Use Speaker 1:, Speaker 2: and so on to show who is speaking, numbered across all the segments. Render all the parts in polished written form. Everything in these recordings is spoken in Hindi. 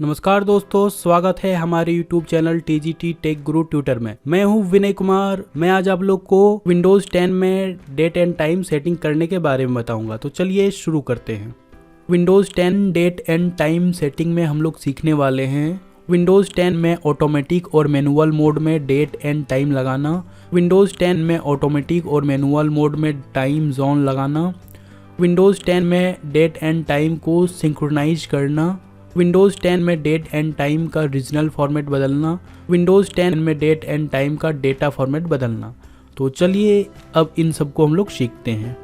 Speaker 1: नमस्कार दोस्तों, स्वागत है हमारे YouTube चैनल TGT टेक गुरु ट्यूटर में। मैं हूं विनय कुमार। मैं आज आप लोग को Windows 10 में डेट एंड टाइम सेटिंग करने के बारे में बताऊंगा। तो चलिए शुरू करते हैं। Windows 10 date and time setting में हम लोग सीखने वाले हैं Windows 10 में ऑटोमेटिक और मैनुअल मोड में डेट एंड टाइम लगाना, Windows 10 में ऑटोमेटिक और मैनुअल मोड में टाइम जोन लगाना, Windows 10 में डेट एंड टाइम को सिंक्रोनाइज करना, Windows 10 में डेट एंड टाइम का रीजनल फॉर्मेट बदलना, Windows 10 में डेट एंड टाइम का डेटा फॉर्मेट बदलना। तो चलिए अब इन सब को हम लोग सीखते हैं।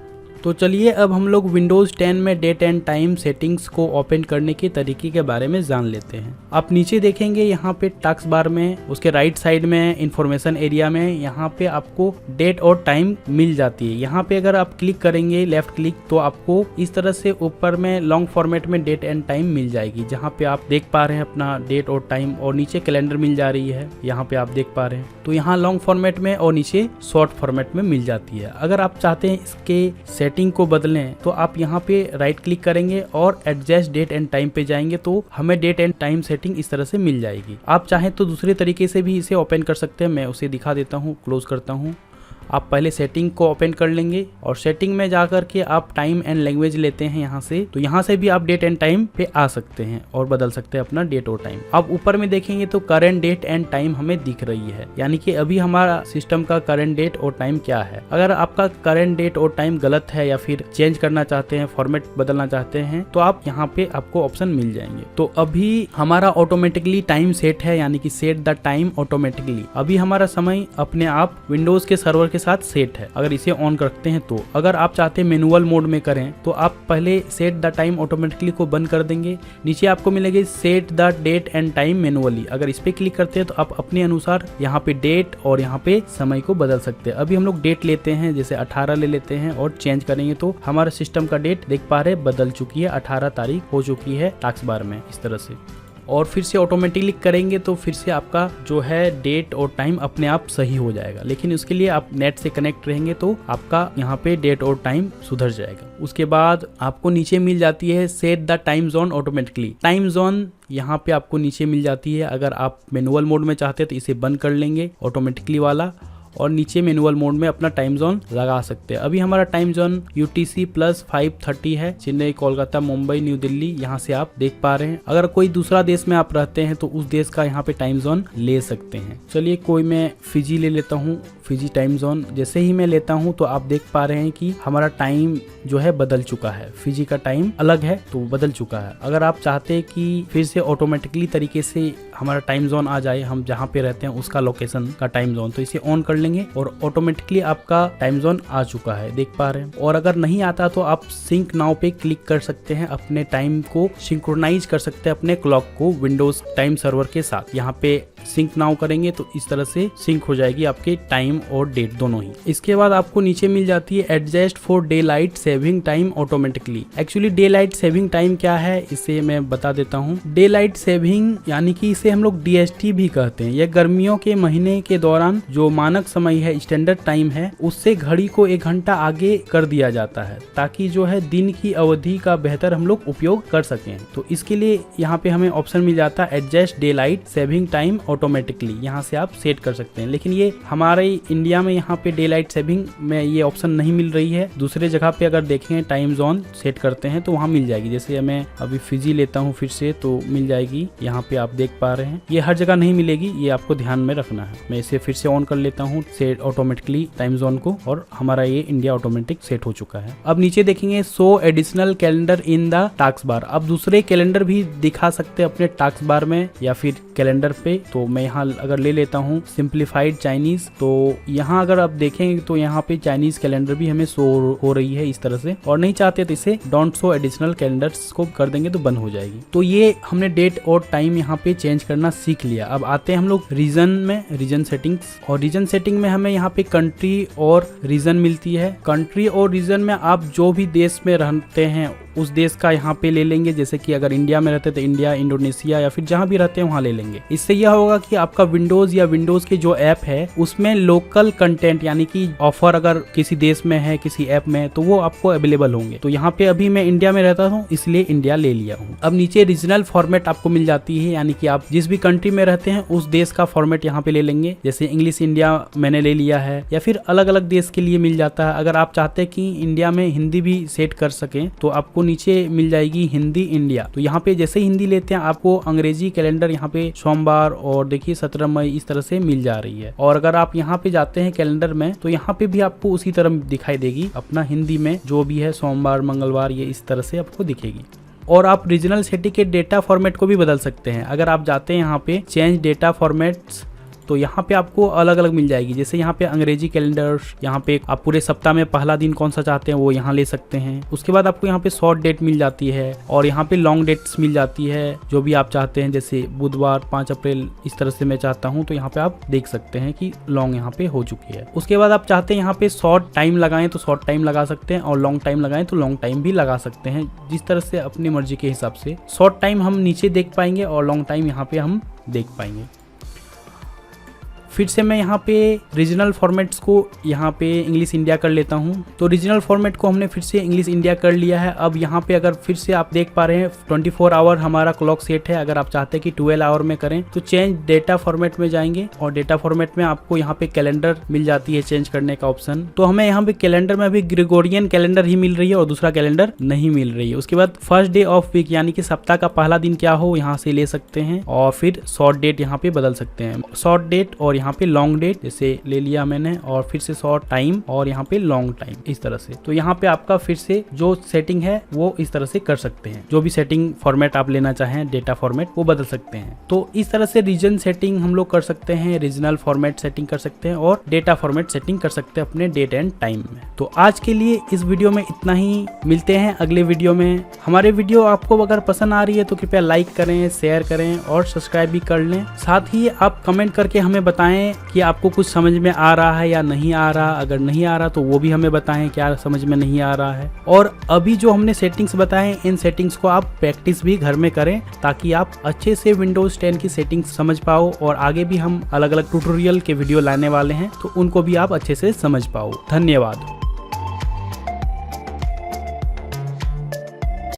Speaker 1: तो चलिए अब हम लोग Windows 10 में डेट एंड टाइम सेटिंग्स को ओपन करने के तरीके के बारे में जान लेते हैं। आप नीचे देखेंगे यहाँ पे टास्क बार में, उसके राइट साइड में इंफॉर्मेशन एरिया में यहाँ पे आपको डेट और टाइम मिल जाती है। यहाँ पे अगर आप क्लिक करेंगे लेफ्ट क्लिक तो आपको इस तरह से ऊपर में लॉन्ग फॉर्मेट में डेट एंड टाइम मिल जाएगी, जहाँ पे आप देख पा रहे हैं अपना डेट और टाइम, और नीचे कैलेंडर मिल जा रही है, यहाँ पे आप देख पा रहे हैं। तो यहाँ लॉन्ग फॉर्मेट में और नीचे शॉर्ट फॉर्मेट में मिल जाती है। अगर आप चाहते हैं इसके सेटिंग को बदलें तो आप यहाँ पे राइट क्लिक करेंगे और एडजस्ट डेट एंड टाइम पे जाएंगे तो हमें डेट एंड टाइम सेटिंग इस तरह से मिल जाएगी। आप चाहें तो दूसरे तरीके से भी इसे ओपन कर सकते हैं। मैं उसे दिखा देता हूँ, क्लोज करता हूँ। आप पहले सेटिंग को ओपन कर लेंगे और सेटिंग में जाकर के आप टाइम एंड लैंग्वेज लेते हैं यहाँ से, तो यहाँ से भी आप डेट एंड टाइम पे आ सकते हैं और बदल सकते हैं अपना डेट और टाइम। अब ऊपर में देखेंगे तो करंट डेट एंड टाइम हमें दिख रही है, यानी कि अभी हमारा सिस्टम का करंट डेट और टाइम क्या है। अगर आपका करंट डेट और टाइम गलत है या फिर चेंज करना चाहते हैं, फॉर्मेट बदलना चाहते हैं, तो आप यहाँ पे आपको ऑप्शन मिल जाएंगे। तो अभी हमारा ऑटोमेटिकली टाइम सेट है, यानी कि सेट द टाइम ऑटोमेटिकली। अभी हमारा समय अपने आप विंडोज के सर्वर साथ सेट है। अगर इसे ऑन करते हैं तो अगर आप चाहते हैं मैनुअल मोड में करें तो आप पहले सेट द टाइम ऑटोमेटिकली को बंद कर देंगे। नीचे आपको मिलेगी set the date and time manually. अगर इस पे क्लिक करते हैं तो आप अपने अनुसार यहाँ पे डेट और यहाँ पे समय को बदल सकते हैं। अभी हम लोग डेट लेते हैं, जैसे 18 ले लेते हैं और चेंज करेंगे तो हमारा सिस्टम का डेट देख पा रहे बदल चुकी है, 18 तारीख हो चुकी है टास्क बार में इस तरह से। और फिर से ऑटोमेटिकली करेंगे तो फिर से आपका जो है डेट और टाइम अपने आप सही हो जाएगा, लेकिन उसके लिए आप नेट से कनेक्ट रहेंगे तो आपका यहाँ पे डेट और टाइम सुधर जाएगा। उसके बाद आपको नीचे मिल जाती है set the time zone automatically. Time zone यहाँ पे आपको नीचे मिल जाती है। अगर आप मैनुअल मोड में चाहते हैं तो इसे बंद कर लेंगे ऑटोमेटिकली वाला, और नीचे मैनुअल मोड में अपना टाइम जोन लगा सकते हैं। अभी हमारा टाइम जोन UTC + 5:30 है, चेन्नई, कोलकाता, मुंबई, न्यू दिल्ली, यहाँ से आप देख पा रहे हैं। अगर कोई दूसरा देश में आप रहते हैं तो उस देश का यहाँ पे टाइम जोन ले सकते हैं। चलिए कोई मैं फिजी ले लेता हूँ, फिजी टाइम जोन। जैसे ही मैं लेता हूँ तो आप देख पा रहे हैं कि हमारा टाइम जो है बदल चुका है, फिजी का टाइम अलग है तो बदल चुका है। अगर आप चाहते हैं कि फिर से ऑटोमेटिकली तरीके से हमारा टाइम जोन आ जाए, हम जहाँ पे रहते हैं उसका लोकेशन का टाइम जोन, तो इसे ऑन कर लेंगे और ऑटोमेटिकली आपका टाइम जोन आ चुका है, देख पा रहे हैं। और अगर नहीं आता तो आप सिंक नाउ पे क्लिक कर सकते हैं, अपने टाइम को सिंक्रोनाइज कर सकते हैं अपने क्लॉक को विंडोज टाइम सर्वर के साथ। यहाँ पे सिंक नाउ करेंगे तो इस तरह से सिंक हो जाएगी आपके टाइम और डेट दोनों ही। इसके बाद आपको नीचे मिल जाती है adjust for day light saving time automatically. Actually day light saving time क्या है इसे मैं बता देता हूँ। डे लाइट सेविंग यानी कि इसे हम लोग DST भी कहते हैं। यह गर्मियों के महीने के दौरान जो मानक समय है, स्टैंडर्ड टाइम है, उससे घड़ी को 1 घंटा आगे कर दिया जाता है ताकि जो है दिन की अवधि का बेहतर हम लोग उपयोग कर सकें। तो इसके लिए यहाँ पे हमें ऑप्शन मिल जाता है adjust day light saving time automatically. यहाँ से आप सेट कर सकते हैं, लेकिन ये हमारे इंडिया में यहाँ पे डे लाइट सेविंग में ये ऑप्शन नहीं मिल रही है। दूसरे जगह पे अगर देखें टाइम जोन सेट करते हैं तो वहाँ मिल जाएगी। जैसे मैं अभी फिजी लेता हूँ फिर से तो मिल जाएगी, यहाँ पे आप देख पा रहे हैं। ये हर जगह नहीं मिलेगी, ये आपको ध्यान में रखना है। मैं इसे फिर से ऑन कर लेता हूँ सेट ऑटोमेटिकली टाइम जोन को, और हमारा ये इंडिया ऑटोमेटिक सेट हो चुका है। अब नीचे देखेंगे show additional calendar in the task bar. अब दूसरे कैलेंडर भी दिखा सकते हैं अपने टास्क बार में या फिर कैलेंडर पे। तो मैं यहाँ अगर ले लेता हूँ सिंप्लीफाइड चाइनीज, तो यहाँ अगर आप देखेंगे तो यहाँ पे चाइनीज कैलेंडर भी हमें शो हो रही है इस तरह से। और नहीं चाहते तो इसे डोंट शो एडिशनल कैलेंडर्स को कर देंगे तो बंद हो जाएगी। तो ये हमने डेट और टाइम यहाँ पे चेंज करना सीख लिया। अब आते हैं हम लोग रीजन में, रीजन सेटिंग्स। और रीजन सेटिंग में हमें यहाँ पे कंट्री और रीजन मिलती है। कंट्री और रीजन में आप जो भी देश में रहते हैं उस देश का यहाँ पे ले लेंगे, जैसे कि अगर इंडिया में रहते तो इंडिया, इंडोनेशिया या फिर जहाँ भी रहते हैं वहाँ ले लेंगे। इससे यह होगा कि आपका विंडोज या विंडोज के जो ऐप है उसमें लोकल कंटेंट यानी कि ऑफर अगर किसी देश में है, किसी ऐप में, तो वो आपको अवेलेबल होंगे। तो यहाँ पे अभी मैं इंडिया में रहता हूँ इसलिए इंडिया ले लिया हूँ। अब नीचे रीजनल फॉर्मेट आपको मिल जाती है, यानी कि आप जिस भी कंट्री में रहते हैं उस देश का फॉर्मेट यहाँ पे ले लेंगे। जैसे इंग्लिश इंडिया मैंने ले लिया है, या फिर अलग अलग देश के लिए मिल जाता है। अगर आप चाहते हैं कि इंडिया में हिंदी भी सेट कर सकें तो आपको नीचे मिल जाएगी हिंदी इंडिया। तो यहाँ पे जैसे हिंदी लेते हैं आपको अंग्रेजी कैलेंडर यहाँ पे सोमवार और देखिए 17 मई इस तरह से मिल जा रही है। और अगर आप यहाँ पे जाते हैं कैलेंडर में तो यहाँ पे भी आपको उसी तरह दिखाई देगी, अपना हिंदी में जो भी है सोमवार, मंगलवार, ये इस तरह से आपको दिखेगी। और आप रीजनल सिटी के डेटा फॉर्मेट को भी बदल सकते हैं। अगर आप जाते हैं यहाँ पे चेंज डेटा फॉर्मेट्स, तो यहाँ पे आपको अलग अलग मिल जाएगी। जैसे यहाँ पे अंग्रेजी कैलेंडर, यहाँ पे आप पूरे सप्ताह में पहला दिन कौन सा चाहते हैं वो यहाँ ले सकते हैं। उसके बाद आपको यहाँ पे शॉर्ट डेट मिल जाती है और यहाँ पे लॉन्ग डेट्स मिल जाती है, जो भी आप चाहते हैं। जैसे बुधवार 5 अप्रैल इस तरह से मैं चाहता हूँ तो यहाँ पे आप देख सकते हैं कि लॉन्ग यहाँ पे हो चुकी है। उसके बाद आप चाहते हैं यहाँ पे शॉर्ट टाइम लगाएं तो शॉर्ट टाइम लगा सकते हैं, और लॉन्ग टाइम लगाएं तो लॉन्ग टाइम भी लगा सकते हैं, जिस तरह से अपनी मर्जी के हिसाब से। शॉर्ट टाइम हम नीचे देख पाएंगे और लॉन्ग टाइम यहाँ पे हम देख पाएंगे। फिर से मैं यहाँ पे रीजनल फॉर्मेट्स को यहाँ पे इंग्लिश इंडिया कर लेता हूँ। तो रीजनल फॉर्मेट को हमने फिर से इंग्लिश इंडिया कर लिया है। अब यहाँ पे अगर फिर से आप देख पा रहे हैं 24 आवर हमारा क्लॉक सेट है। अगर आप चाहते हैं कि 12 आवर में करें तो चेंज डेटा फॉर्मेट में जाएंगे, और डेटा फॉर्मेट में आपको यहाँ पे कैलेंडर मिल जाती है चेंज करने का ऑप्शन। तो हमें यहाँ पे कैलेंडर में अभी ग्रेगोरियन कैलेंडर ही मिल रही है और दूसरा कैलेंडर नहीं मिल रही है। उसके बाद फर्स्ट डे ऑफ वीक यानी कि सप्ताह का पहला दिन क्या हो यहाँ से ले सकते हैं, और फिर शॉर्ट डेट यहाँ पे बदल सकते हैं। शॉर्ट डेट और यहाँ पे लॉन्ग डेट जैसे ले लिया मैंने, और फिर से शॉर्ट टाइम और यहाँ पे लॉन्ग टाइम इस तरह से। तो यहाँ पे आपका फिर से जो सेटिंग है वो इस तरह से कर सकते हैं। जो भी सेटिंग फॉर्मेट आप लेना चाहें डेटा फॉर्मेट वो बदल सकते हैं। तो इस तरह से रीजन सेटिंग हम लोग कर सकते हैं, रीजनल फॉर्मेट सेटिंग कर सकते हैं और डेटा फॉर्मेट सेटिंग कर सकते हैं अपने डेट एंड टाइम में। तो आज के लिए इस वीडियो में इतना ही। मिलते हैं अगले वीडियो में। हमारे वीडियो आपको अगर पसंद आ रही है तो कृपया लाइक करें, शेयर करें और सब्सक्राइब भी कर लें। साथ ही आप कमेंट करके हमें बताएं कि आपको कुछ समझ में आ रहा है या नहीं आ रहा। अगर नहीं आ रहा तो वो भी हमें बताएं क्या समझ में नहीं आ रहा है। और अभी जो हमने सेटिंग्स बताए इन सेटिंग्स को आप प्रैक्टिस भी घर में करें, ताकि आप अच्छे से विंडोज 10 की सेटिंग्स समझ पाओ। और आगे भी हम अलग अलग ट्यूटोरियल के वीडियो लाने वाले हैं तो उनको भी आप अच्छे से समझ पाओ। धन्यवाद।